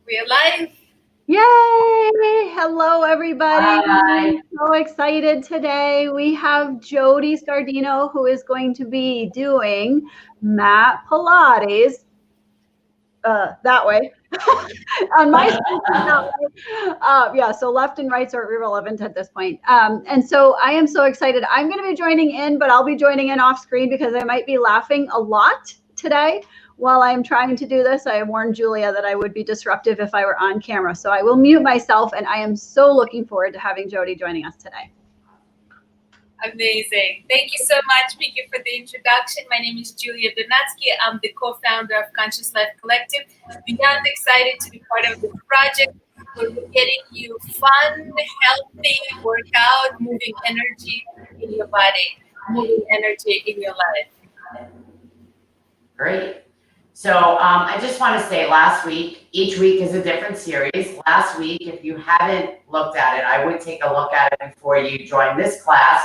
We're live. Yay! Hello, everybody. Hi. So excited today. We have Jodi Scardino, who is going to be doing mat Pilates that way. On my side, that way. Yeah, so left and rights are irrelevant at this point. And so I am so excited. I'm going to be joining in, but I'll be joining in off screen because I might be laughing a lot today while I'm trying to do this. I warned Julia that I would be disruptive if I were on camera. So I will mute myself, and I am so looking forward to having Jodi joining us today. Amazing. Thank you so much, Piki, for the introduction. My name is Julia Donatsky. I'm the co-founder of Conscious Life Collective. Beyond excited to be part of this project where we're getting you fun, healthy workout, moving energy in your body, moving energy in your life. Great. So I just want to say last week, each week is a different series. Last week, if you haven't looked at it, I would take a look at it before you join this class.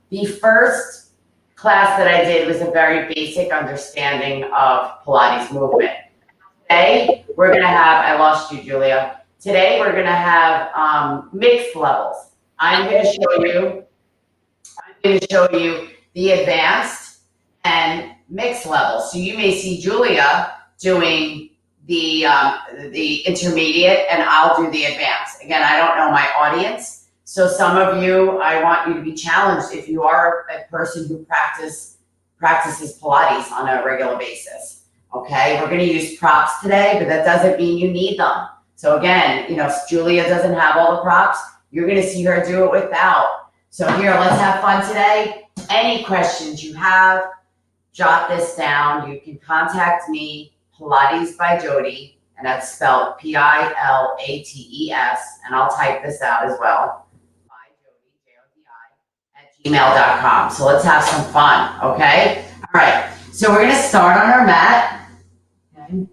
The first class that I did was a very basic understanding of Pilates movement. Today, we're going to have, I lost you, Julia. Today, we're going to have mixed levels. I'm going to show you the advanced and mixed levels. So you may see Julia doing the intermediate, and I'll do the advanced. Again, I don't know my audience. So some of you, I want you to be challenged if you are a person who practices Pilates on a regular basis. Okay, we're going to use props today, but that doesn't mean you need them. So again, Julia doesn't have all the props. You're going to see her do it without. So here, let's have fun today. Any questions you have, jot this down. You can contact me, Pilates by Jodi, and that's spelled Pilates, and I'll type this out as well. @gmail.com. So let's have some fun, okay? All right, so we're gonna start on our mat. Okay.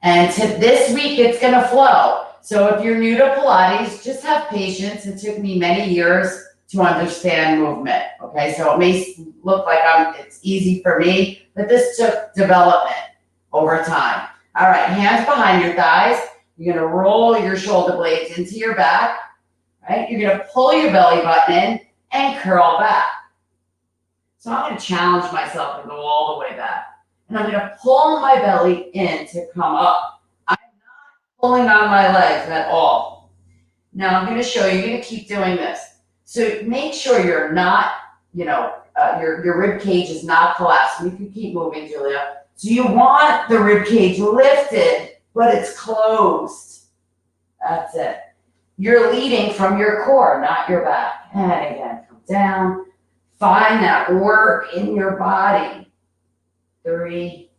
And this week it's gonna flow. So if you're new to Pilates, just have patience. It took me many years to understand movement, okay? So it may look like it's easy for me, but this took development over time. All right, hands behind your thighs. You're gonna roll your shoulder blades into your back, right? You're gonna pull your belly button in and curl back. So I'm gonna challenge myself and go all the way back. And I'm gonna pull my belly in to come up. I'm not pulling on my legs at all. Now I'm gonna show you, you're gonna keep doing this. So make sure you're not, your rib cage is not collapsed. You can keep moving, Julia. So you want the rib cage lifted, but it's closed. That's it. You're leading from your core, not your back. And again, come down. Find that work in your body. 3.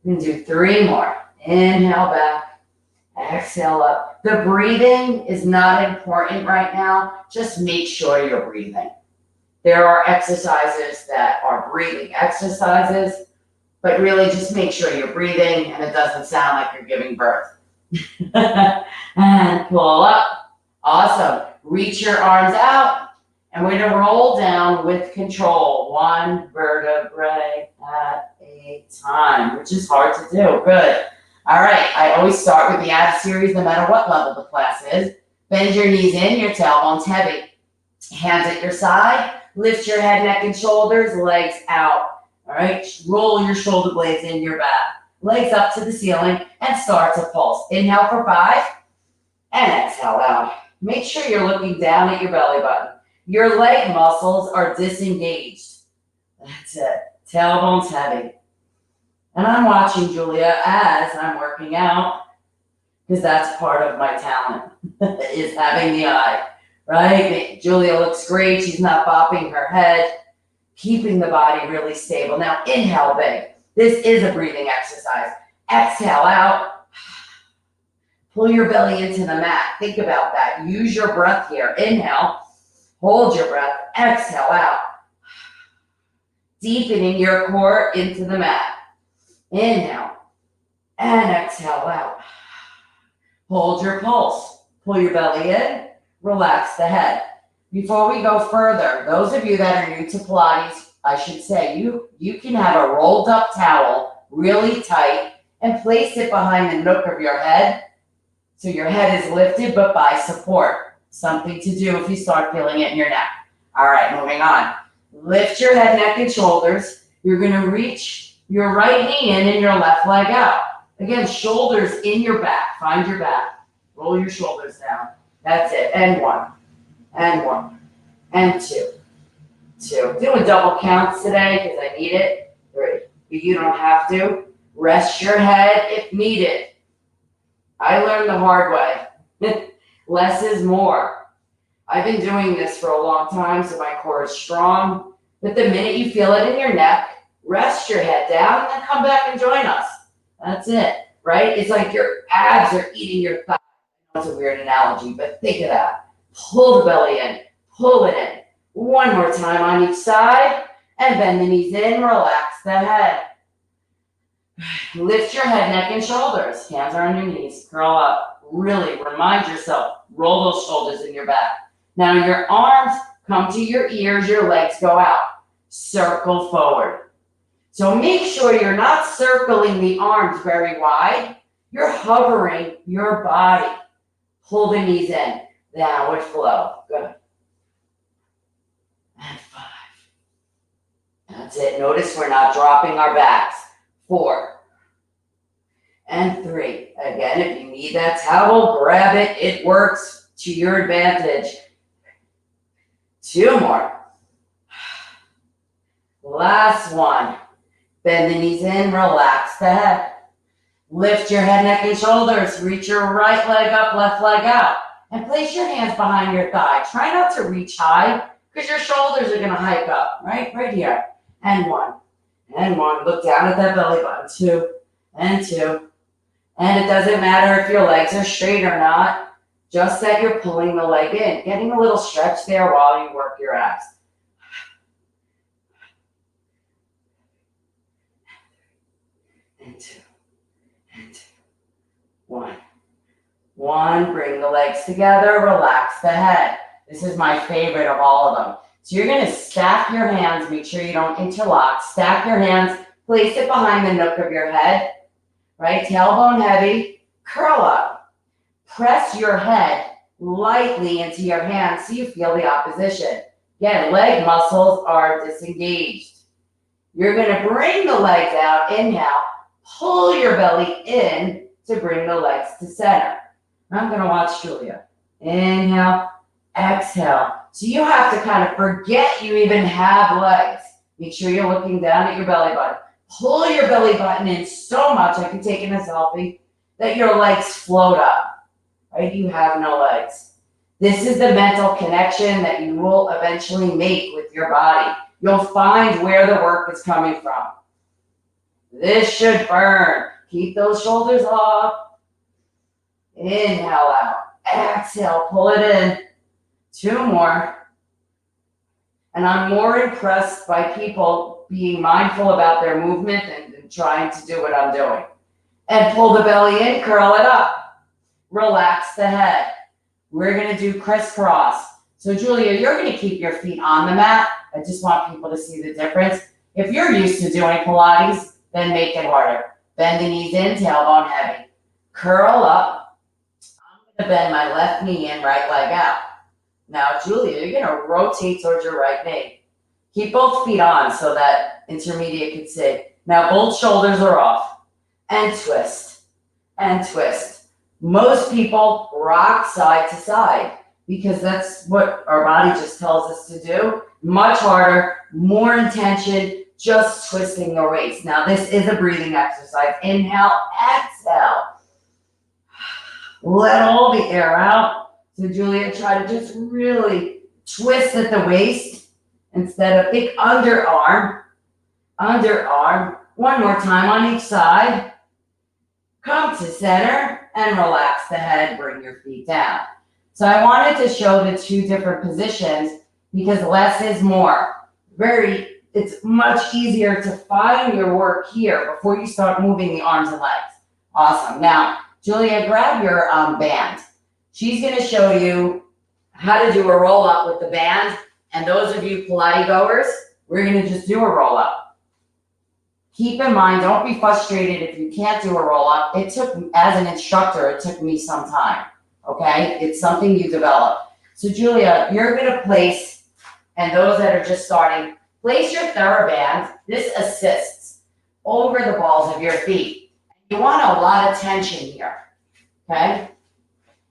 You can do 3 more. Inhale back. Exhale up. The breathing is not important right now. Just make sure you're breathing. There are exercises that are breathing exercises, but really just make sure you're breathing and it doesn't sound like you're giving birth. And pull up. Awesome. Reach your arms out, and we're going to roll down with control. 1 vertebrae at a time, which is hard to do. Good. All right. I always start with the ab series, no matter what level the class is. Bend your knees in, your tailbone's heavy. Hands at your side. Lift your head, neck, and shoulders. Legs out. All right. Roll your shoulder blades in your back. Legs up to the ceiling, and start to pulse. Inhale for 5, and exhale out. Make sure you're looking down at your belly button. Your leg muscles are disengaged. That's it. Tailbone's heavy. And I'm watching Julia as I'm working out, because that's part of my talent, is having the eye, right? Julia looks great. She's not bopping her head, keeping the body really stable. Now, inhale big. This is a breathing exercise. Exhale out. Pull your belly into the mat. Think about that. Use your breath here. Inhale. Hold your breath. Exhale out. Deepening your core into the mat. Inhale. And exhale out. Hold your pulse. Pull your belly in. Relax the head. Before we go further, those of you that are new to Pilates, I should say, you can have a rolled up towel really tight and place it behind the nook of your head. So your head is lifted, but by support. Something to do if you start feeling it in your neck. All right, moving on. Lift your head, neck, and shoulders. You're gonna reach your right knee in and your left leg out. Again, shoulders in your back. Find your back. Roll your shoulders down. That's it. And one, and one, and two. Doing double counts today because I need it. 3. But you don't have to. Rest your head if needed. I learned the hard way. Less is more. I've been doing this for a long time, so my core is strong. But the minute you feel it in your neck, rest your head down and then come back and join us. That's it, right? It's like your abs are eating your thighs. That's a weird analogy, but think of that. Pull the belly in, pull it in. One more time on each side, and bend the knees in, relax the head. Lift your head, neck, and shoulders. Hands are on your knees, curl up. Really remind yourself, roll those shoulders in your back. Now your arms come to your ears, your legs go out. Circle forward. So make sure you're not circling the arms very wide. You're hovering your body. Pull the knees in. Downward flow. Good. And 5. That's it. Notice we're not dropping our backs. 4. And 3. Again, if you need that towel, grab it. It works to your advantage. 2 more. Last one. Bend the knees in, relax the head. Lift your head, neck, and shoulders. Reach your right leg up, left leg out. And place your hands behind your thigh. Try not to reach high because your shoulders are going to hike up, right? Right here. And 1. And 1. Look down at that belly button. 2. And 2. And it doesn't matter if your legs are straight or not. Just that you're pulling the leg in. Getting a little stretch there while you work your abs. And 2. And 2. 1. 1. Bring the legs together. Relax the head. This is my favorite of all of them. So you're going to stack your hands. Make sure you don't interlock. Stack your hands. Place it behind the nook of your head. Right? Tailbone heavy. Curl up. Press your head lightly into your hands so you feel the opposition. Again, leg muscles are disengaged. You're going to bring the legs out. Inhale. Pull your belly in to bring the legs to center. I'm going to watch Julia. Inhale. Exhale. So you have to kind of forget you even have legs. Make sure you're looking down at your belly button. Pull your belly button in so much, I can take in a selfie, that your legs float up. Right? You have no legs. This is the mental connection that you will eventually make with your body. You'll find where the work is coming from. This should burn. Keep those shoulders up. Inhale out. Exhale, pull it in. 2 more. And I'm more impressed by people being mindful about their movement and trying to do what I'm doing. And pull the belly in, curl it up. Relax the head. We're going to do crisscross. So Julia, you're going to keep your feet on the mat. I just want people to see the difference. If you're used to doing Pilates, then make it harder. Bend the knees in, tailbone heavy. Curl up. I'm going to bend my left knee in, right leg out. Now, Julia, you're going to rotate towards your right knee. Keep both feet on so that intermediate can see. Now, both shoulders are off. And twist. And twist. Most people rock side to side because that's what our body just tells us to do. Much harder, more intention, just twisting the waist. Now, this is a breathing exercise. Inhale, exhale. Let all the air out. So Julia, try to just really twist at the waist instead of think underarm. Underarm. 1 more time on each side. Come to center and relax the head. Bring your feet down. So I wanted to show the 2 different positions because less is more. It's much easier to find your work here before you start moving the arms and legs. Awesome. Now, Julia, grab your band. She's going to show you how to do a roll-up with the band. And those of you Pilates goers, we're going to just do a roll-up. Keep in mind, don't be frustrated if you can't do a roll up. It took, as an instructor, it took me some time, okay? It's something you develop. So Julia, you're gonna place, and those that are just starting, place your TheraBand. This assists over the balls of your feet. You want a lot of tension here, okay?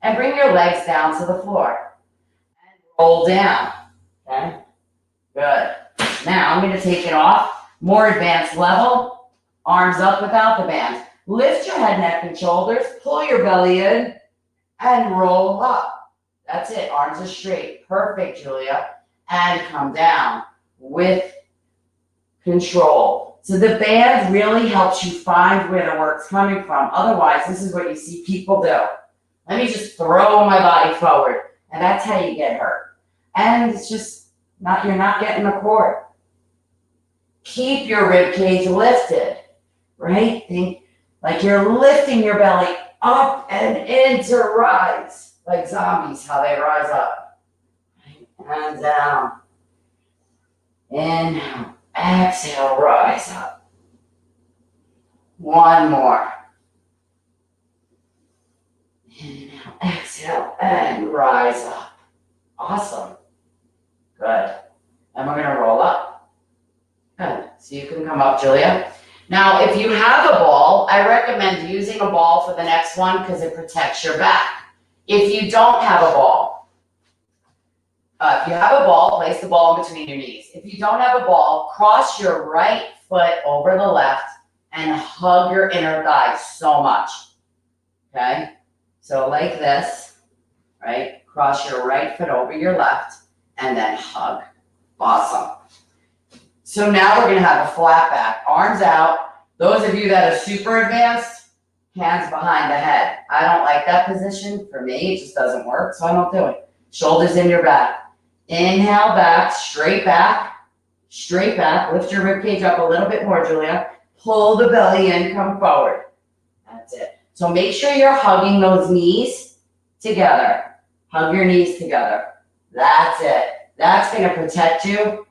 And bring your legs down to the floor. And roll down, okay? Good. Now I'm gonna take it off. More advanced level, arms up without the band. Lift your head, neck, and shoulders, pull your belly in, and roll up. That's it, arms are straight. Perfect, Julia. And come down with control. So the band really helps you find where the work's coming from. Otherwise, this is what you see people do. Let me just throw my body forward, and that's how you get hurt. And it's just you're not getting the core. Keep your rib cage lifted, right? Think like you're lifting your belly up and in to rise, like zombies, how they rise up. And down. Inhale, exhale, rise up. One more. Inhale, exhale, and rise up. Awesome. Good. And we're gonna roll up. Good. So you can come up, Julia. Now, if you have a ball, I recommend using a ball for the next one because it protects your back. If you don't have a ball, if you have a ball, place the ball in between your knees. If you don't have a ball, cross your right foot over the left and hug your inner thigh so much. Okay? So like this, right? Cross your right foot over your left and then hug. Awesome. So now we're gonna have a flat back, arms out. Those of you that are super advanced, hands behind the head. I don't like that position. For me, it just doesn't work, so I don't do it. Shoulders in your back. Inhale back, straight back, straight back. Lift your rib cage up a little bit more, Julia. Pull the belly in, come forward. That's it. So make sure you're hugging those knees together. Hug your knees together. That's it. That's gonna protect you.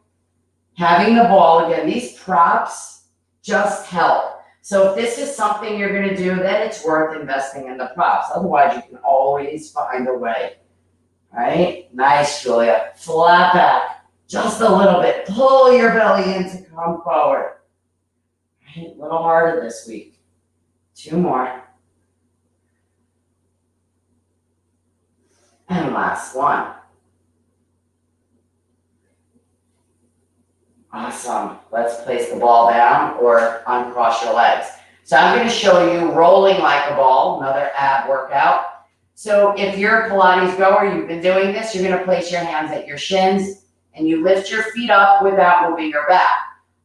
Having the ball, again, these props just help. So if this is something you're gonna do, then it's worth investing in the props. Otherwise, you can always find a way, right? Nice, Julia. Flat back, just a little bit. Pull your belly in to come forward. Right? A little harder this week. 2 more. And last one. Awesome. Let's place the ball down or uncross your legs. So I'm going to show you rolling like a ball, another ab workout. So if you're a Pilates goer, you've been doing this, you're going to place your hands at your shins and you lift your feet up without moving your back.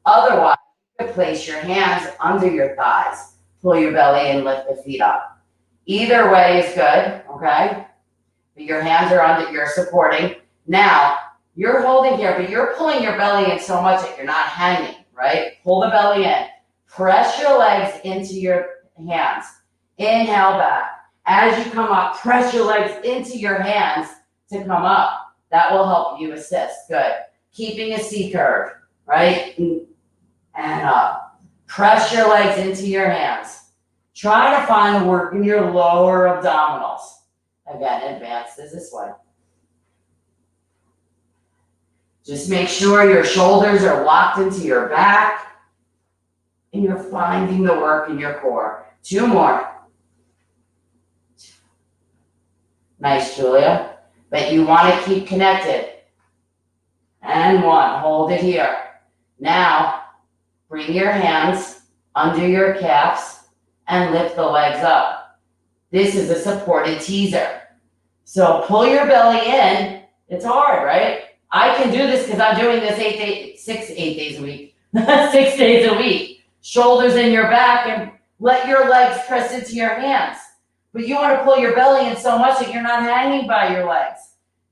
Otherwise, you can place your hands under your thighs, pull your belly and lift the feet up. Either way is good, okay? But your hands are under, you're supporting. Now, you're holding here, but you're pulling your belly in so much that you're not hanging, right? Pull the belly in. Press your legs into your hands. Inhale back. As you come up, press your legs into your hands to come up. That will help you assist. Good. Keeping a C curve, right? And up. Press your legs into your hands. Try to find the work in your lower abdominals. Again, advanced as this way. Just make sure your shoulders are locked into your back and you're finding the work in your core. 2 more. Nice, Julia. But you want to keep connected. And 1. Hold it here. Now, bring your hands under your calves and lift the legs up. This is a supported teaser. So pull your belly in. It's hard, right? I can do this because I'm doing this 6 days a week. 6 days a week. Shoulders in your back and let your legs press into your hands. But you want to pull your belly in so much that you're not hanging by your legs.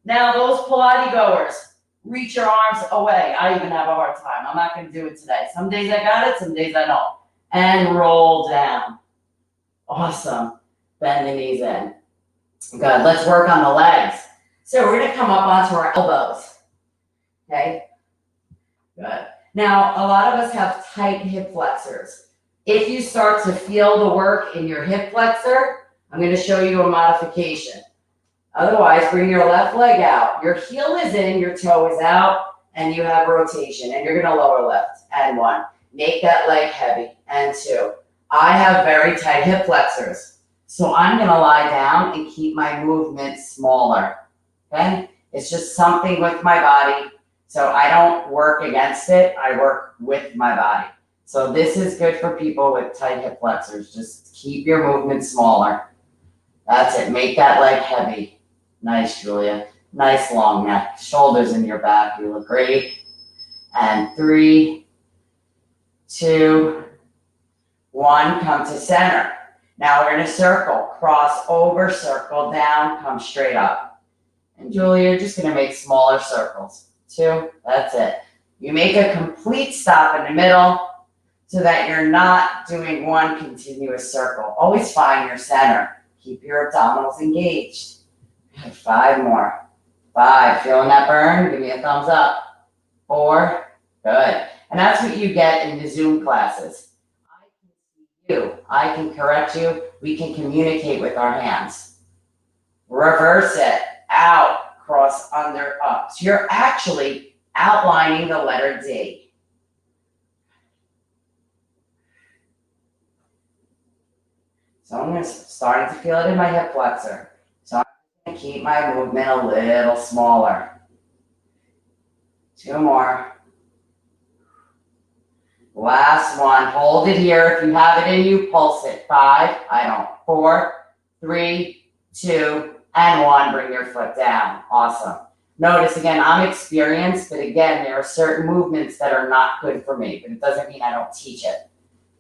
Now those Pilates goers, reach your arms away. I even have a hard time. I'm not going to do it today. Some days I got it, some days I don't. And roll down. Awesome. Bend the knees in. Good. Let's work on the legs. So we're going to come up onto our elbows. Okay? Good. Now, a lot of us have tight hip flexors. If you start to feel the work in your hip flexor, I'm going to show you a modification. Otherwise, bring your left leg out. Your heel is in, your toe is out, and you have rotation. And you're going to lower left. And 1. Make that leg heavy. And 2. I have very tight hip flexors. So I'm going to lie down and keep my movement smaller. Okay? It's just something with my body. So I don't work against it. I work with my body. So this is good for people with tight hip flexors. Just keep your movement smaller. That's it. Make that leg heavy. Nice, Julia. Nice long neck. Shoulders in your back. You look great. And 3, 2, 1. Come to center. Now we're going to circle. Cross over, circle down, come straight up. And Julia, you're just going to make smaller circles. 2. That's it. You make a complete stop in the middle so that you're not doing one continuous circle. Always find your center. Keep your abdominals engaged. 5 more. 5. Feeling that burn? Give me a thumbs up. 4. Good. And that's what you get in the Zoom classes. I can see you. I can correct you. We can communicate with our hands. Reverse it. Out. Cross under, up. So you're actually outlining the letter D. So I'm starting to feel it in my hip flexor. So I'm going to keep my movement a little smaller. 2 more. Last one. Hold it here. If you have it in you, pulse it. 5. I don't. 4, 3, 2, and 1. Bring your foot down. Awesome. Notice again, I'm experienced, but again, there are certain movements that are not good for me, but it doesn't mean I don't teach it.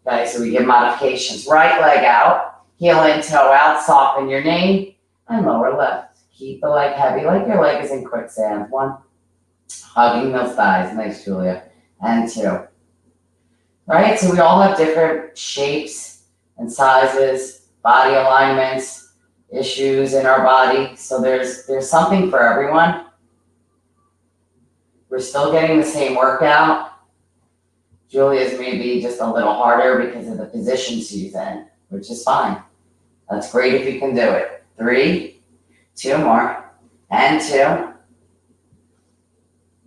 Okay, so we give modifications. Right leg out. Heel in, toe out, soften your knee, and lower left. Keep the leg heavy, like your leg is in quicksand. 1, hugging those thighs. Nice, Julia. And 2. Right, so we all have different shapes and sizes, body alignments, issues in our body. So there's something for everyone. We're still getting the same workout. Julia's maybe just a little harder because of the position she's in, which is fine. That's great if you can do it. 3, 2 more, and 2.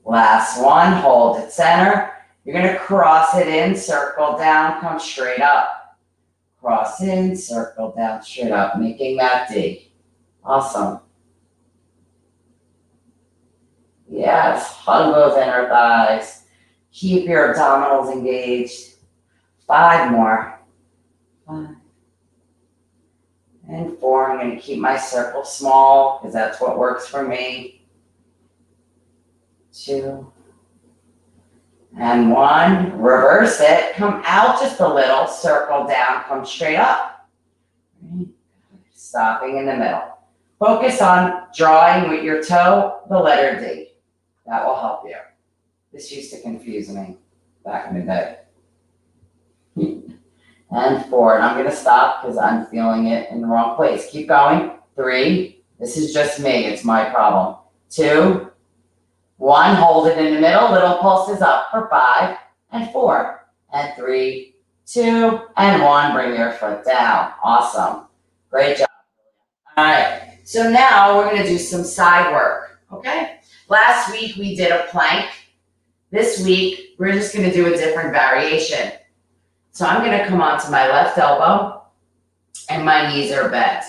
Last one, hold at center. You're going to cross it in, circle down, come straight up. Cross in, circle down, straight up, making that D. Awesome. Yes, hug those inner thighs. Keep your abdominals engaged. 5 more. 5. And 4, I'm going to keep my circle small because that's what works for me. 2. And 1. Reverse it. Come out just a little. Circle down. Come straight up. Stopping in the middle. Focus on drawing with your toe the letter D. That will help you. This used to confuse me back in the day. And 4, and I'm going to stop because I'm feeling it in the wrong place. Keep going. 3, this is just me. It's my problem. 2, 1, hold it in the middle. Little pulses up for 5, and 4, and 3, 2, and 1. Bring your foot down. Awesome. Great job. All right. So now we're going to do some side work. Okay. Last week we did a plank. This week we're just going to do a different variation. So I'm going to come onto my left elbow and my knees are bent.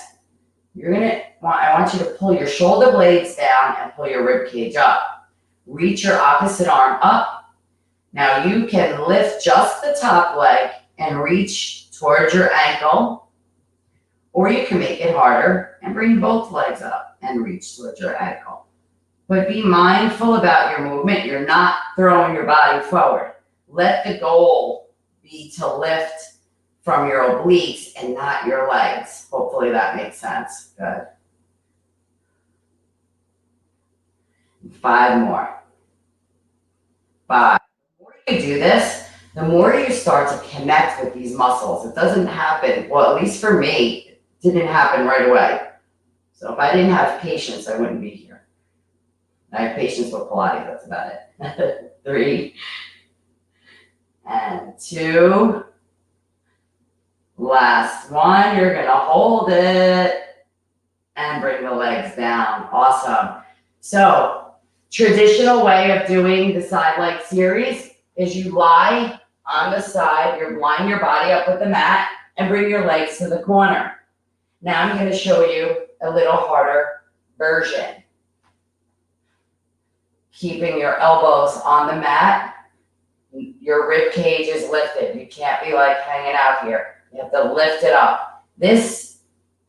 I want you to pull your shoulder blades down and pull your rib cage up. Reach your opposite arm up. Now you can lift just the top leg and reach towards your ankle, or you can make it harder and bring both legs up and reach towards your ankle. But be mindful about your movement. You're not throwing your body forward. Let the goal be to lift from your obliques and not your legs. Hopefully that makes sense. Good. 5 more. 5. The more you do this, the more you start to connect with these muscles. It doesn't happen, well, at least for me, it didn't happen right away. So if I didn't have patience, I wouldn't be here. I have patience with Pilates, that's about it. 3, and 2. Last one, you're gonna hold it and bring the legs down. Awesome. So, traditional way of doing the side leg series is you lie on the side, you're lining your body up with the mat and bring your legs to the corner. Now I'm gonna show you a little harder version. Keeping your elbows on the mat, your rib cage is lifted. You can't be like hanging out here. You have to lift it up. This,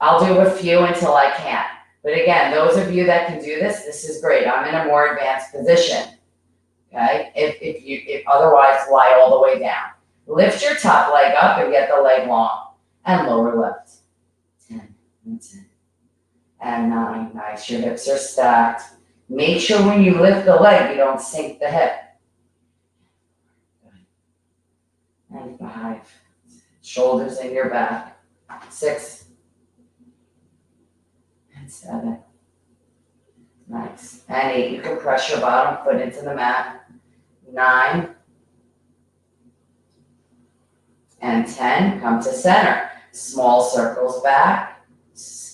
I'll do a few until I can't. But again, those of you that can do this, this is great. I'm in a more advanced position. Okay? If otherwise, lie all the way down. Lift your top leg up and get the leg long. And lower left. 10 and 10. And 9. Nice. Your hips are stacked. Make sure when you lift the leg, you don't sink the hip. And 5. Shoulders in your back. 6. And 7. Nice. And 8. You can press your bottom foot into the mat. 9. And 10. Come to center. Small circles back.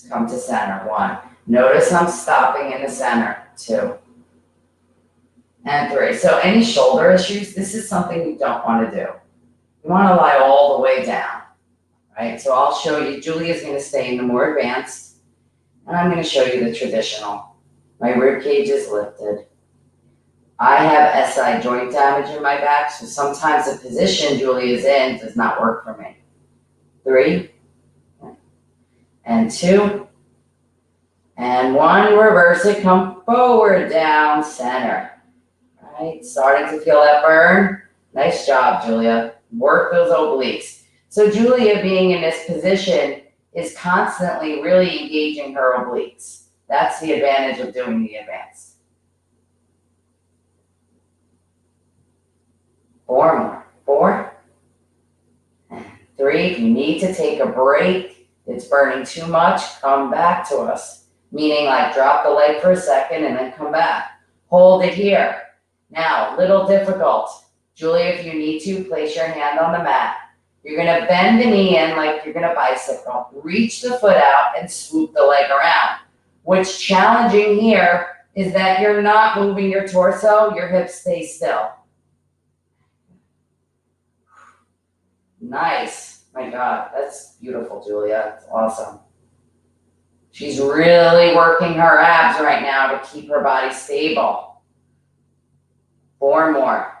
Come to center. 1. Notice I'm stopping in the center. 2. And 3. So any shoulder issues, this is something you don't want to do. You want to lie all the way down, right? So I'll show you. Julia's going to stay in the more advanced, and I'm going to show you the traditional. My rib cage is lifted. I have SI joint damage in my back, so sometimes the position Julia's in does not work for me. 3, and 2, and 1. Reverse it. Come forward, down, center. All right, starting to feel that burn. Nice job, Julia. Work those obliques. So Julia, being in this position, is constantly really engaging her obliques. That's the advantage of doing the advance. 4 more. 4. And 3. If you need to take a break, it's burning too much, come back to us. Meaning like drop the leg for a second and then come back. Hold it here. Now, little difficult. Julia, if you need to, place your hand on the mat. You're going to bend the knee in like you're going to bicycle. Reach the foot out and swoop the leg around. What's challenging here is that you're not moving your torso, your hips stay still. Nice. My God, that's beautiful, Julia. That's awesome. She's really working her abs right now to keep her body stable. 4 more.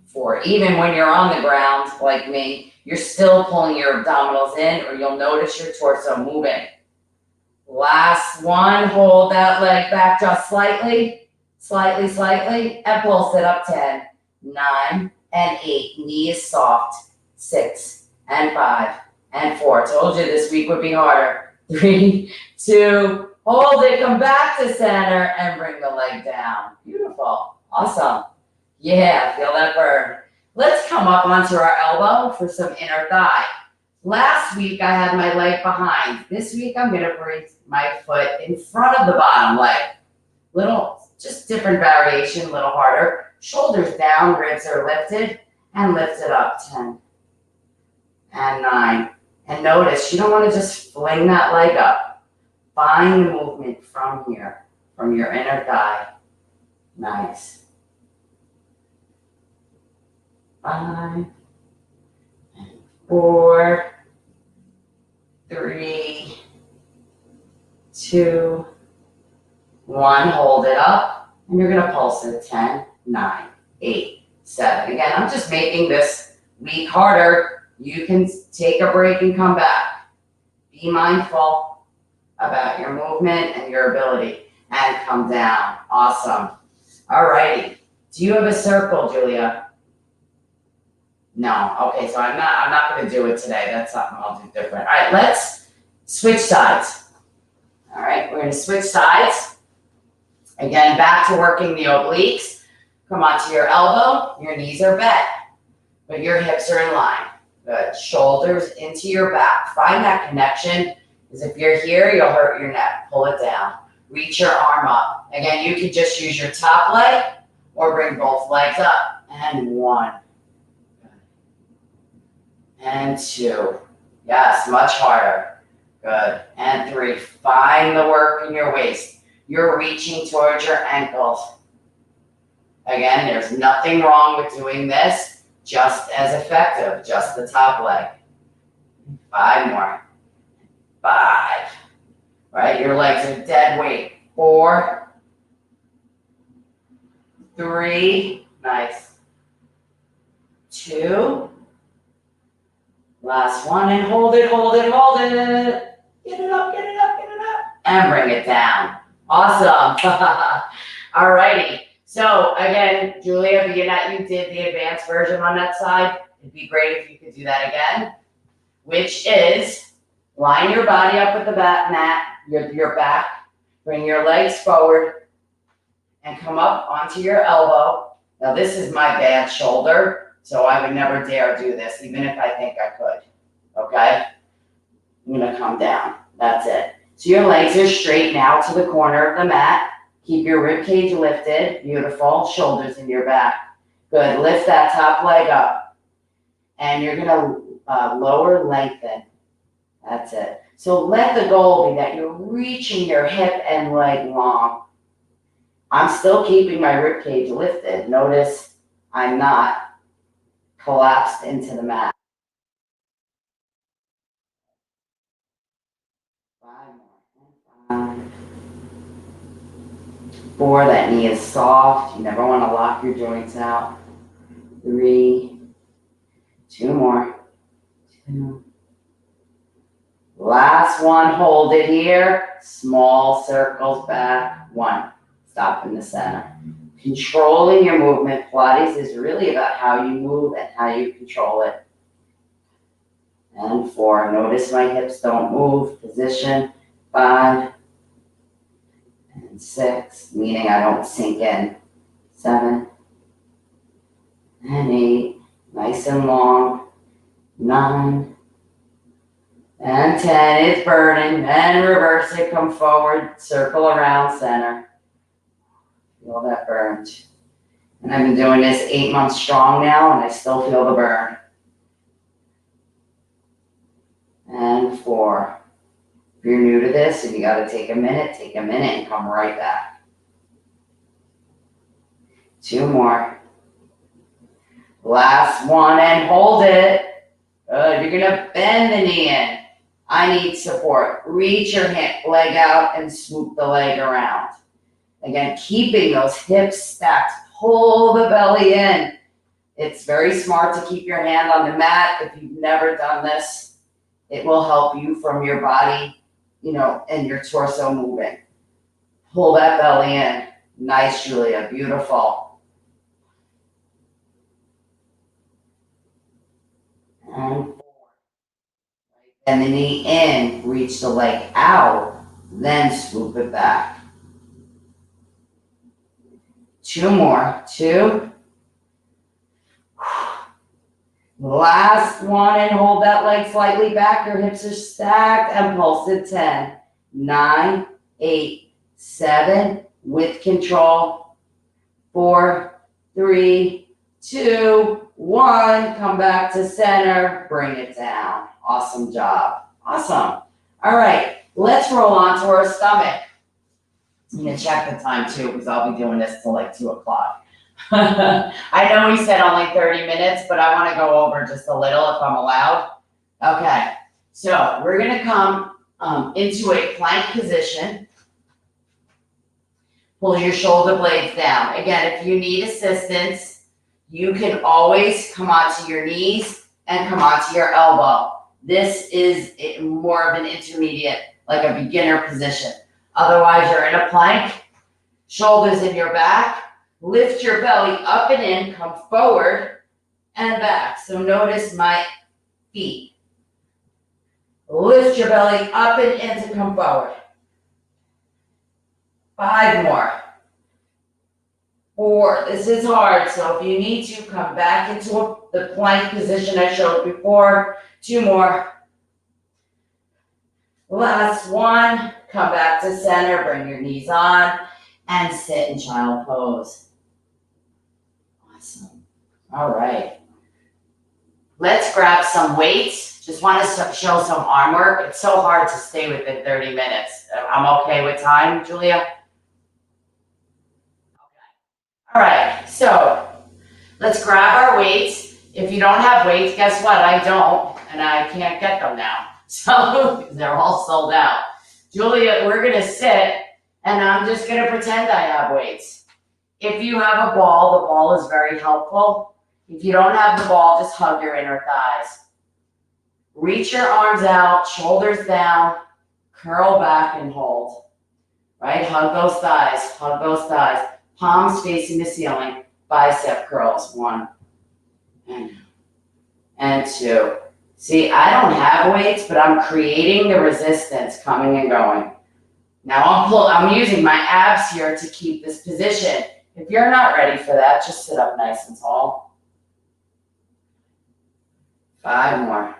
4. Even when you're on the ground, like me, you're still pulling your abdominals in, or you'll notice your torso moving. Last one, hold that leg back just slightly, and pulse it up. 10, 9, and 8. Knee is soft. 6, and 5, and 4. Told you this week would be harder. 3, 2, hold it, come back to center, and bring the leg down. Beautiful. Awesome. Yeah, feel that burn. Let's come up onto our elbow for some inner thigh. Last week, I had my leg behind. This week, I'm going to bring my foot in front of the bottom leg. Little, just different variation, a little harder. Shoulders down, ribs are lifted, and lift it up. 10, and 9. And notice, you don't want to just fling that leg up. Find the movement from here, from your inner thigh. Nice. 5, 4, 3, 2, 1. Hold it up, and you're going to pulse it. 10, 9, 8, 7. Again, I'm just making this week harder. You can take a break and come back. Be mindful about your movement and your ability. And come down. Awesome. All righty. Do you have a circle, Julia? No. Okay, so I'm not going to do it today. That's something I'll do different. All right, let's switch sides. All right, we're going to switch sides. Again, back to working the obliques. Come onto your elbow. Your knees are bent, but your hips are in line. Good. Shoulders into your back. Find that connection, because if you're here, you'll hurt your neck. Pull it down. Reach your arm up. Again, you can just use your top leg or bring both legs up And 1. And 2. Yes, much harder. Good. And 3. Find the work in your waist. You're reaching towards your ankles. Again, there's nothing wrong with doing this. Just as effective. Just the top leg. 5 more. 5. Right? Your legs are dead weight. 4. 3. Nice. 2. Last one, and hold it, hold it, hold it. Get it up, get it up, get it up. And bring it down. Awesome. Alrighty. So again, Julia, being that you did the advanced version on that side, it'd be great if you could do that again, which is line your body up with the mat, your back, bring your legs forward, and come up onto your elbow. Now this is my bad shoulder, so I would never dare do this, even if I think I could, okay? I'm gonna come down, that's it. So your legs are straight now to the corner of the mat. Keep your rib cage lifted, beautiful, shoulders in your back. Good, lift that top leg up. And you're gonna lower, lengthen, that's it. So let the goal be that you're reaching your hip and leg long. I'm still keeping my rib cage lifted. Notice I'm not collapsed into the mat. 5 more. 5. 4, that knee is soft. You never want to lock your joints out. 3. 2 more. 2. Last one, hold it here. Small circles back. 1. Stop in the center. Controlling your movement. Pilates is really about how you move and how you control it. And 4. Notice my hips don't move. Position. 5. And 6, meaning I don't sink in. 7. And 8. Nice and long. 9. And 10. It's burning. And reverse it. Come forward. Circle around center. Feel that burn. And I've been doing this 8 months strong now, and I still feel the burn. And 4. If you're new to this and you got to take a minute and come right back. 2 more. Last one, and hold it. Good. You're going to bend the knee in. I need support. Reach your leg out and swoop the leg around. Again, keeping those hips stacked. Pull the belly in. It's very smart to keep your hand on the mat. If you've never done this, it will help you from your body, and your torso moving. Pull that belly in. Nice, Julia. Beautiful. And 4. And the knee in. Reach the leg out. Then swoop it back. 2 more. 2. Last one, and hold that leg slightly back. Your hips are stacked, and pulse at 10. 9, 8, 7, with control. 4, 3, 2, 1. Come back to center. Bring it down. Awesome job. Awesome. All right, let's roll onto our stomach. I'm going to check the time too, because I'll be doing this till like 2 o'clock. I know we said only 30 minutes, but I want to go over just a little if I'm allowed. Okay, so we're going to come into a plank position. Pull your shoulder blades down. Again, if you need assistance, you can always come onto your knees and come onto your elbow. This is more of an intermediate, like a beginner position. Otherwise, you're in a plank, shoulders in your back. Lift your belly up and in, come forward and back. So notice my feet. Lift your belly up and in to come forward. 5 more. 4, this is hard, so if you need to, come back into the plank position I showed before. 2 more. Last one, come back to center, bring your knees on, and sit in child pose. Awesome. All right. Let's grab some weights. Just want to show some arm work. It's so hard to stay within 30 minutes. I'm okay with time, Julia? Okay. All right, so let's grab our weights. If you don't have weights, guess what? I don't, and I can't get them now. So they're all sold out. Julia, we're gonna sit, and I'm just gonna pretend I have weights. If you have a ball, the ball is very helpful. If you don't have the ball, just hug your inner thighs. Reach your arms out, shoulders down, curl back and hold. Right? Hug those thighs. Palms facing the ceiling, bicep curls. 1 and 2. See, I don't have weights, but I'm creating the resistance coming and going. Now I'm using my abs here to keep this position. If you're not ready for that, just sit up nice and tall. 5 more.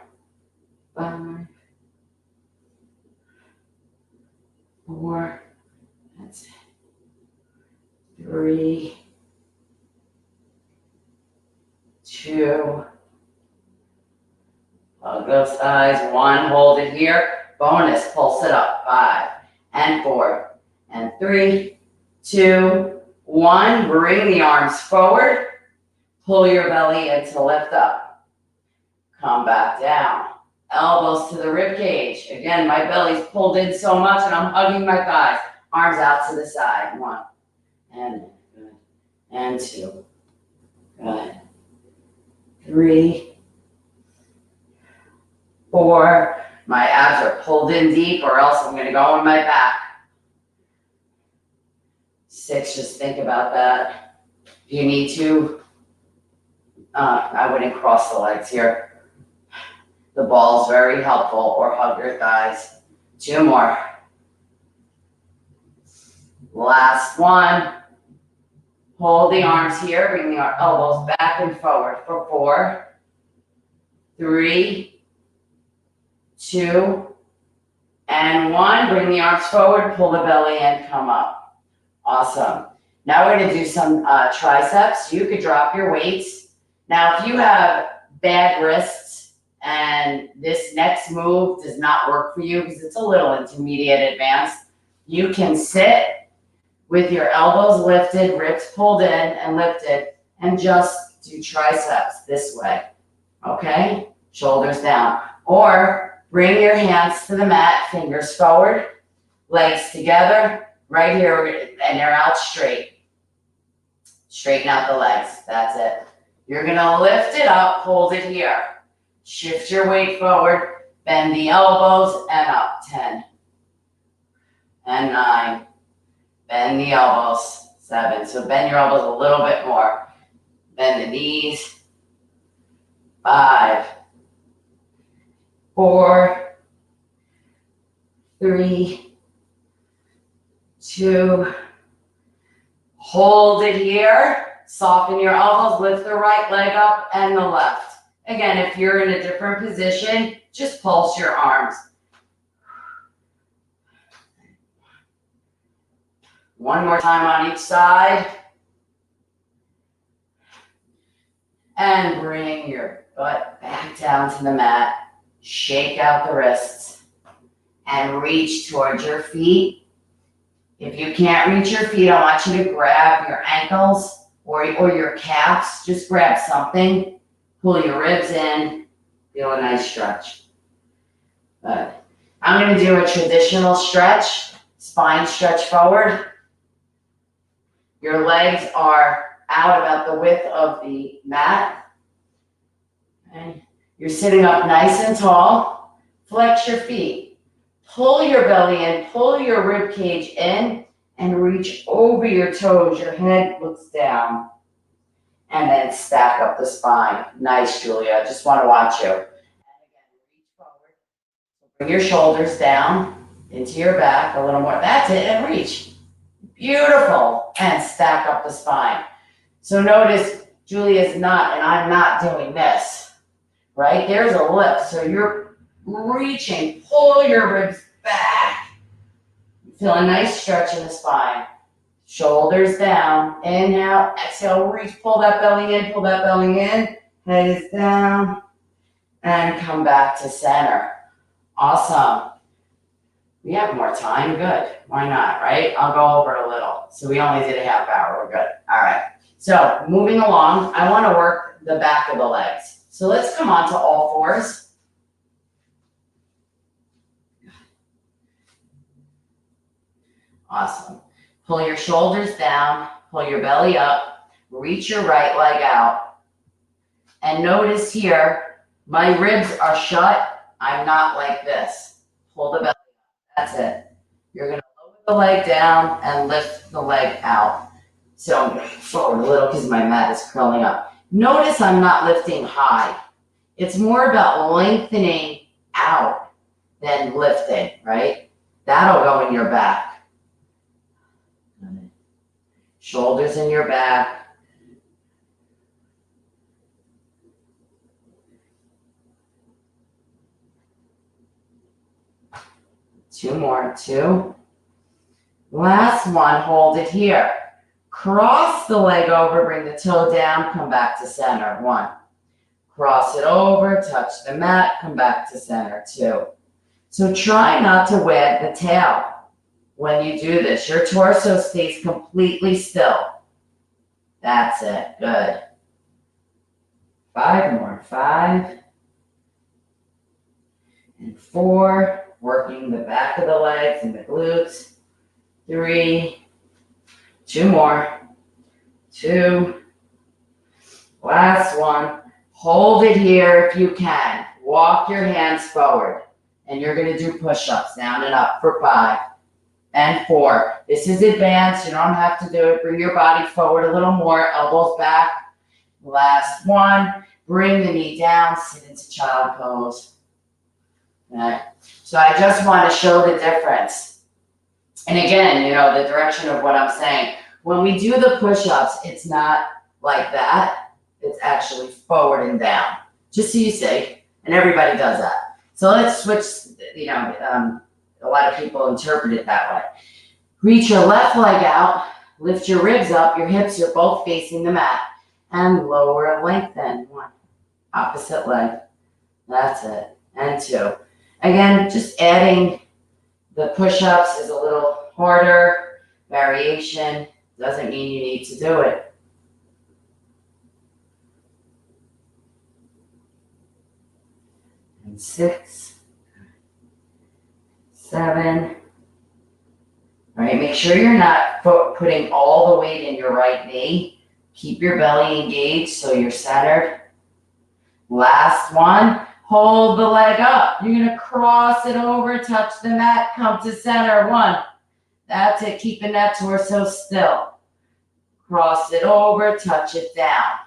5, 4, that's it. 3, 2, hug those thighs. 1, hold it here. Bonus, pulse it up. 5 and 4 and 3, 2, 1. Bring the arms forward. Pull your belly in to lift up. Come back down. Elbows to the rib cage. Again, my belly's pulled in so much and I'm hugging my thighs. Arms out to the side. 1 and good. And 2. Good. 3, 4. My abs are pulled in deep or else I'm going to go on my back. 6, just think about that. If you need to, I wouldn't cross the legs here. The ball's very helpful, or hug your thighs. 2 more. Last 1. Hold the arms here, bring the elbows back and forward for 4, 3, 2, and 1. Bring the arms forward, pull the belly in, come up. Awesome. Now we're gonna do some triceps. You could drop your weights. Now, if you have bad wrists and this next move does not work for you because it's a little intermediate advanced, you can sit with your elbows lifted, ribs pulled in and lifted, and just do triceps this way, okay? Shoulders down. Or bring your hands to the mat, fingers forward, legs together, right here, and they're out straight. Straighten out the legs, that's it. You're gonna lift it up, hold it here. Shift your weight forward, bend the elbows and up. 10 and 9. Bend the elbows. 7. So bend your elbows a little bit more. Bend the knees. 5, 4, 3, 2. Hold it here. Soften your elbows. Lift the right leg up and the left. Again, if you're in a different position, just pulse your arms. 1 more time on each side. And bring your butt back down to the mat. Shake out the wrists. And reach towards your feet. If you can't reach your feet, I want you to grab your ankles or your calves. Just grab something. Pull your ribs in. Feel a nice stretch. Good. I'm going to do a traditional stretch. Spine stretch forward. Your legs are out about the width of the mat. Okay. You're sitting up nice and tall. Flex your feet. Pull your belly in, pull your rib cage in, and reach over your toes. Your head looks down. And then stack up the spine. Nice, Julia. Just want to watch you. And again, reach forward. Bring your shoulders down into your back a little more. That's it, and reach. Beautiful. And stack up the spine. So notice Julia's not, and I'm not doing this, right? There's a lift. So you're reaching. Pull your ribs back. Feel a nice stretch in the spine. Shoulders down. Inhale, exhale, reach, pull that belly in, pull that belly in. Head is down. And come back to center. Awesome. We have more time, good. Why not, right? I'll go over a little. So we only did a half hour, we're good. All right. So moving along, I want to work the back of the legs. So let's come on to all fours. Awesome. Pull your shoulders down, pull your belly up, reach your right leg out. And notice here, my ribs are shut. I'm not like this. Pull the belly up. That's it. You're going to lower the leg down and lift the leg out. So I'm going to forward a little because my mat is curling up. Notice I'm not lifting high. It's more about lengthening out than lifting, right? That'll go in your back. Shoulders in your back. Two more, two. Last one, hold it here. Cross the leg over, bring the toe down, come back to center, one. Cross it over, touch the mat, come back to center, two. So try not to wag the tail when you do this. Your torso stays completely still. That's it, good. 5 more, 5. And 4. Working the back of the legs and the glutes. 3, 2 more, 2, last one. Hold it here if you can. Walk your hands forward. And you're going to do push-ups down and up for 5 and 4. This is advanced. You don't have to do it. Bring your body forward a little more. Elbows back. Last one. Bring the knee down. Sit into child pose. Okay. So I just want to show the difference. And again, the direction of what I'm saying. When we do the push-ups, it's not like that. It's actually forward and down. Just so you see. And everybody does that. So let's switch, a lot of people interpret it that way. Reach your left leg out. Lift your ribs up. Your hips are both facing the mat. And lower and lengthen. 1. Opposite leg. That's it. And 2. Again, just adding the push-ups is a little harder. Variation doesn't mean you need to do it. And 6, 7. All right, make sure you're not putting all the weight in your right knee. Keep your belly engaged so you're centered. Last one. Hold the leg up. You're going to cross it over, touch the mat, come to center. 1. That's it, keeping that torso still. Cross it over, touch it down.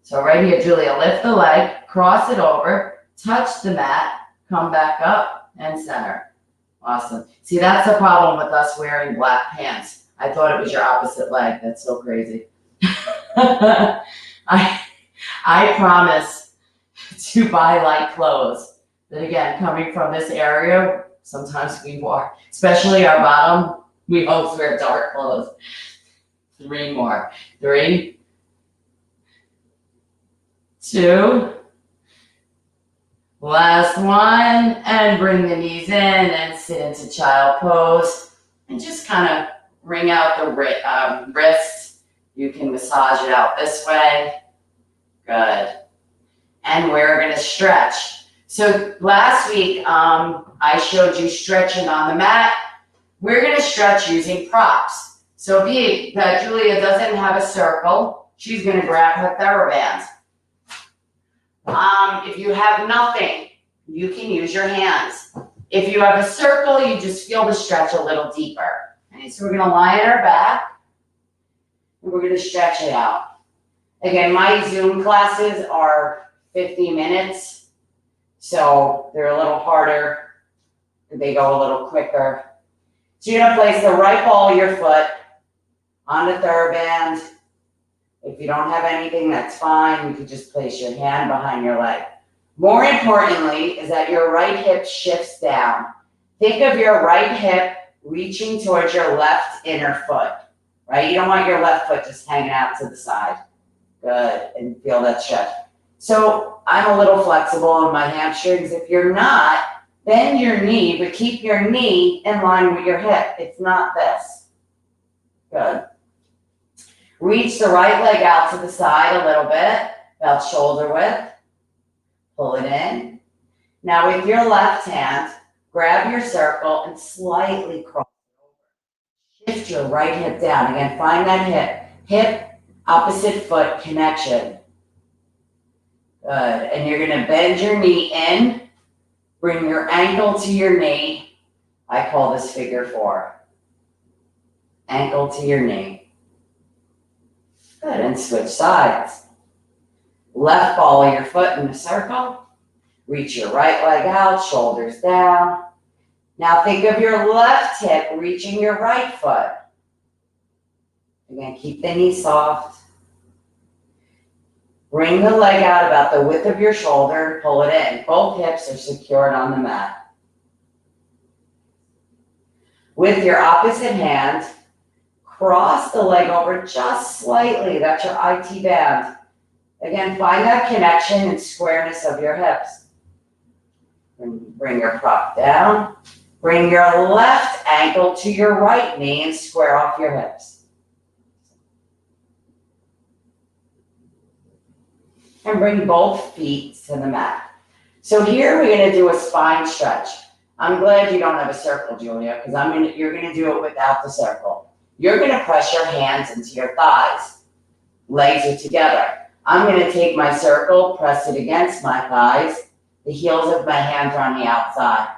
So right here, Julia, lift the leg, cross it over, touch the mat, come back up, and center. Awesome. See, that's the problem with us wearing black pants. I thought it was your opposite leg. That's so crazy. I promise to buy light clothes. But again, coming from this area, sometimes we wear, especially our bottom, we always wear dark clothes. 3 more. 3, 2, last one, and bring the knees in and sit into child pose. And just kind of wring out the wrists. You can massage it out this way. Good. And we're going to stretch. So last week, I showed you stretching on the mat. We're going to stretch using props. So if Julia doesn't have a circle, she's going to grab her TheraBands. If you have nothing, you can use your hands. If you have a circle, you just feel the stretch a little deeper. Okay, so we're going to lie on our back, and we're going to stretch it out. Again, my Zoom classes are 50 minutes, so they're a little harder. They go a little quicker. So you're going to place the right ball of your foot on the TheraBand. If you don't have anything, that's fine. You could just place your hand behind your leg. More importantly is that your right hip shifts down. Think of your right hip reaching towards your left inner foot, right? You don't want your left foot just hanging out to the side. Good, and feel that stretch. So I'm a little flexible in my hamstrings. If you're not, bend your knee, but keep your knee in line with your hip. It's not this. Good. Reach the right leg out to the side a little bit, about shoulder width. Pull it in. Now with your left hand, grab your circle and slightly cross over. Shift your right hip down. Again, find that hip, opposite foot connection. Good, and you're gonna bend your knee in, bring your ankle to your knee. I call this figure 4. Ankle to your knee. Good, and switch sides. Left ball of your foot in a circle. Reach your right leg out, shoulders down. Now think of your left hip reaching your right foot. Again, keep the knee soft. Bring the leg out about the width of your shoulder, pull it in. Both hips are secured on the mat. With your opposite hand, cross the leg over just slightly. That's your IT band. Again, find that connection and squareness of your hips. Bring your prop down. Bring your left ankle to your right knee and square off your hips. And bring both feet to the mat. So here we're gonna do a spine stretch. I'm glad you don't have a circle, Julia, because you're gonna do it without the circle. You're gonna press your hands into your thighs. Legs are together. I'm gonna take my circle, press it against my thighs. The heels of my hands are on the outside.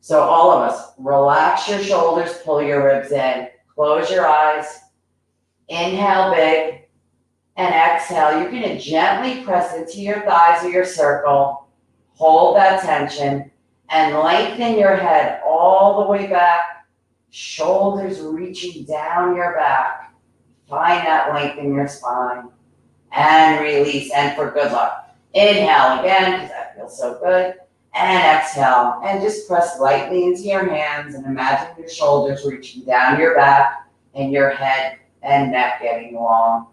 So all of us, relax your shoulders, pull your ribs in, close your eyes, inhale big, and exhale. You're gonna gently press into your thighs or your circle, hold that tension, and lengthen your head all the way back, shoulders reaching down your back. Find that length in your spine, and release, and for good luck. Inhale again, because that feels so good, and exhale, and just press lightly into your hands, and imagine your shoulders reaching down your back, and your head and neck getting long.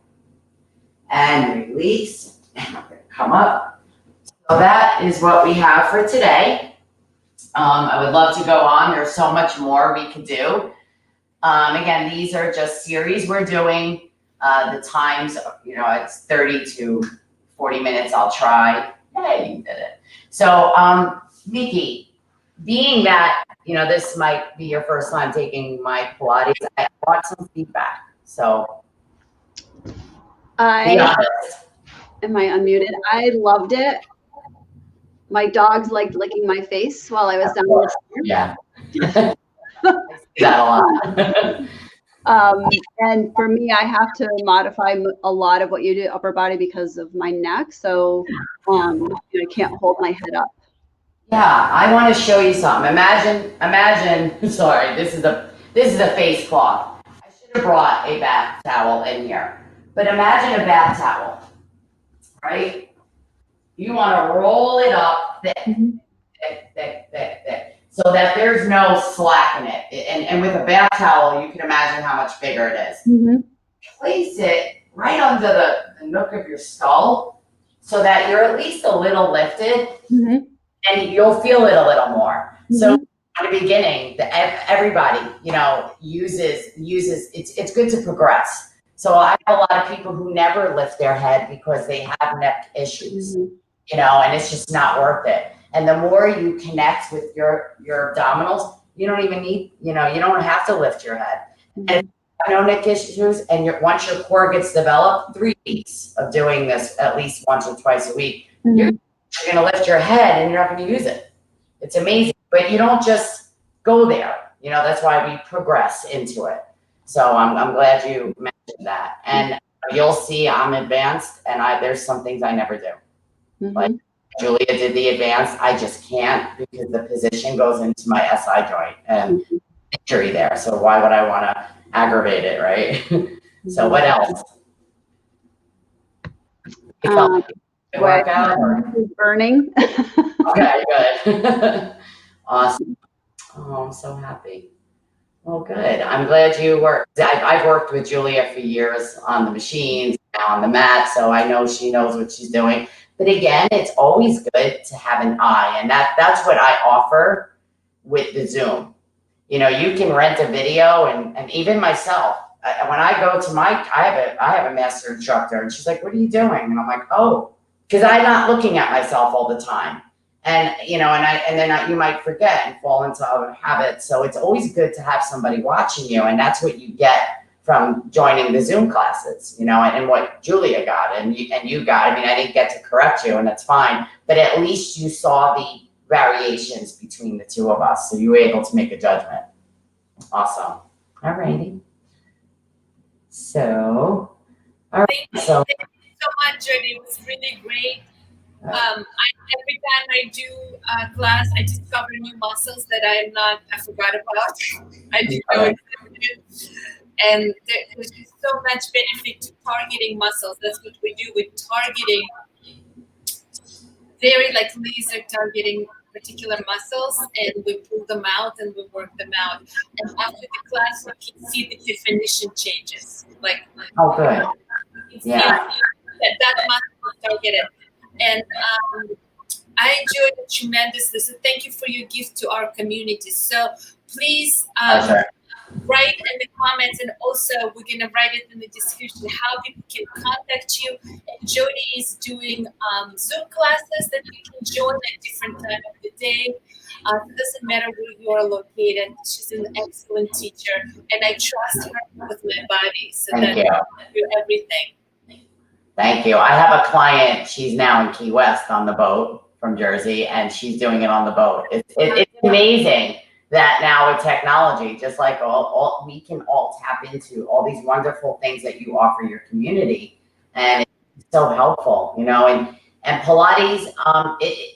And release, and I'm gonna come up. So that is what we have for today. I would love to go on. There's so much more we could do. Again, these are just series we're doing. The times, it's 30 to 40 minutes. I'll try. Hey, you did it. So, Miki, being that, this might be your first time taking my Pilates, I want some feedback. So, be honest. Am I unmuted? I loved it. My dogs liked licking my face while I was down the stairs. Yeah. I see that a lot. And for me, I have to modify a lot of what you do upper body because of my neck. So I can't hold my head up. Yeah, I want to show you something. Imagine, sorry, this is a face cloth. I should have brought a bath towel in here. But imagine a bath towel, right? You want to roll it up thick, thick, so that there's no slack in it. And with a bath towel, you can imagine how much bigger it is. Mm-hmm. Place it right under the nook of your skull so that you're at least a little lifted, and you'll feel it a little more. So at the beginning, everybody, uses it's good to progress. So I have a lot of people who never lift their head because they have neck issues, and it's just not worth it. And the more you connect with your abdominals, you don't even need, you don't have to lift your head. And if you have no neck issues, and once your core gets developed, 3 weeks of doing this at least once or twice a week, you're going to lift your head and you're not going to use it. It's amazing, but you don't just go there. That's why we progress into it. So I'm glad you mentioned that. And you'll see I'm advanced, and there's some things I never do. Like Julia did the advanced, I just can't because the position goes into my SI joint and injury there. So why would I want to aggravate it, right? So what else? Workout or? Burning. Okay, good. Awesome. Oh, I'm so happy. Well, good. I'm glad you worked. I've worked with Julia for years on the machines, now on the mat, so I know she knows what she's doing. But again, it's always good to have an eye, and that's what I offer with the Zoom. You know, you can rent a video, and even myself, when I go to I have a master instructor, and she's like, "What are you doing?" And I'm like, "Oh," because I'm not looking at myself all the time. And you might forget and fall into other habits. So it's always good to have somebody watching you, and that's what you get from joining the Zoom classes, and what Julia got and you got. I mean, I didn't get to correct you, and that's fine, but at least you saw the variations between the two of us, so you were able to make a judgment. Awesome. All righty. So, all right. So, Thank you so much, Jodi. It was really great. Every time I do a class, I discover new muscles that I forgot about. I didn't know existed. And there's just so much benefit to targeting muscles. That's what we do with targeting, very like laser targeting particular muscles, and we pull them out and we work them out. And after the class, you can see the definition changes. Like, oh, good. Yeah. That muscle is targeted. And I enjoyed it tremendously. So thank you for your gift to our community. So please write in the comments, and also we're gonna write it in the description how people can contact you. And Jodi is doing Zoom classes that you can join at different time of the day. It doesn't matter where you are located. She's an excellent teacher, and I trust her with my body. So Thank you. Do everything. Thank you. I have a client. She's now in Key West on the boat from Jersey, and she's doing it on the boat. It's amazing that now with technology, just like we can all tap into all these wonderful things that you offer your community, and it's so helpful, And Pilates,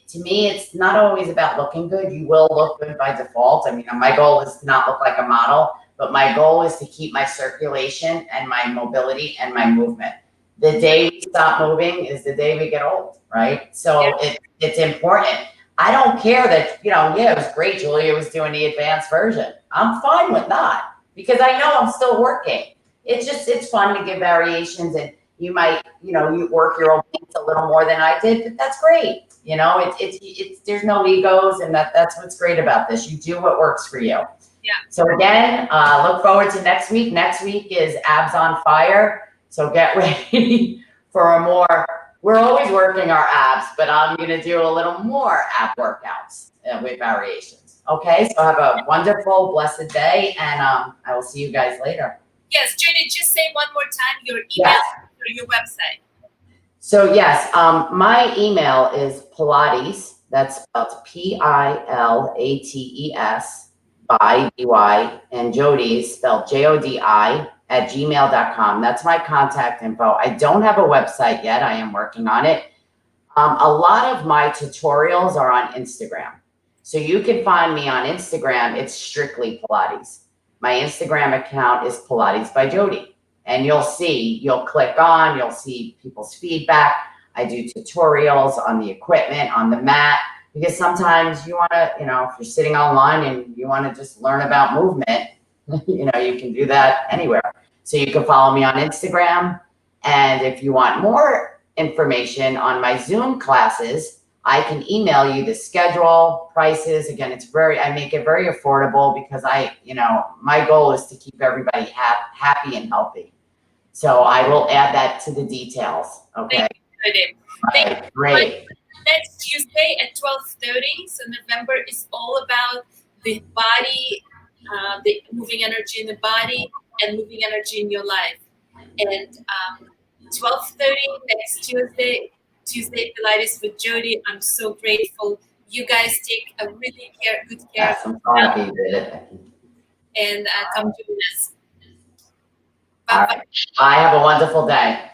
to me, it's not always about looking good. You will look good by default. I mean, my goal is to not look like a model, but my goal is to keep my circulation and my mobility and my movement. The day we stop moving is the day we get old, right? So it's important. I don't care that, it was great. Julia was doing the advanced version. I'm fine with not, because I know I'm still working. It's fun to give variations, and you might, you work your obliques a little more than I did, but that's great. There's no egos, and that's what's great about this. You do what works for you. Yeah. So again, look forward to next week. Next week is Abs on Fire. So get ready for we're always working our abs, but I'm going to do a little more ab workouts with variations. Okay, so have a wonderful, blessed day, and I will see you guys later. Yes, Jodi, just say one more time your email or your website. So yes, my email is Pilates, that's spelled Pilates, by and Jodi is spelled Jodi @gmail.com. That's my contact info. I don't have a website yet. I am working on it. A lot of my tutorials are on Instagram. So you can find me on Instagram. It's strictly Pilates. My Instagram account is Pilates by Jodi. And you'll click on, you'll see people's feedback. I do tutorials on the equipment, on the mat, because sometimes you want to, if you're sitting online and you want to just learn about movement, you can do that anywhere. So you can follow me on Instagram. And if you want more information on my Zoom classes, I can email you the schedule, prices. Again, I make it very affordable, because my goal is to keep everybody happy and healthy. So I will add that to the details. Okay. Thank you. Great. Next Tuesday at 12:30. So November is all about the body, the moving energy in the body and moving energy in your life. And 12:30 next Tuesday Pilates with Jodi. I'm so grateful. You guys take a really good care of yourself, and come join us. Bye-bye. All right. Bye. Have a wonderful day.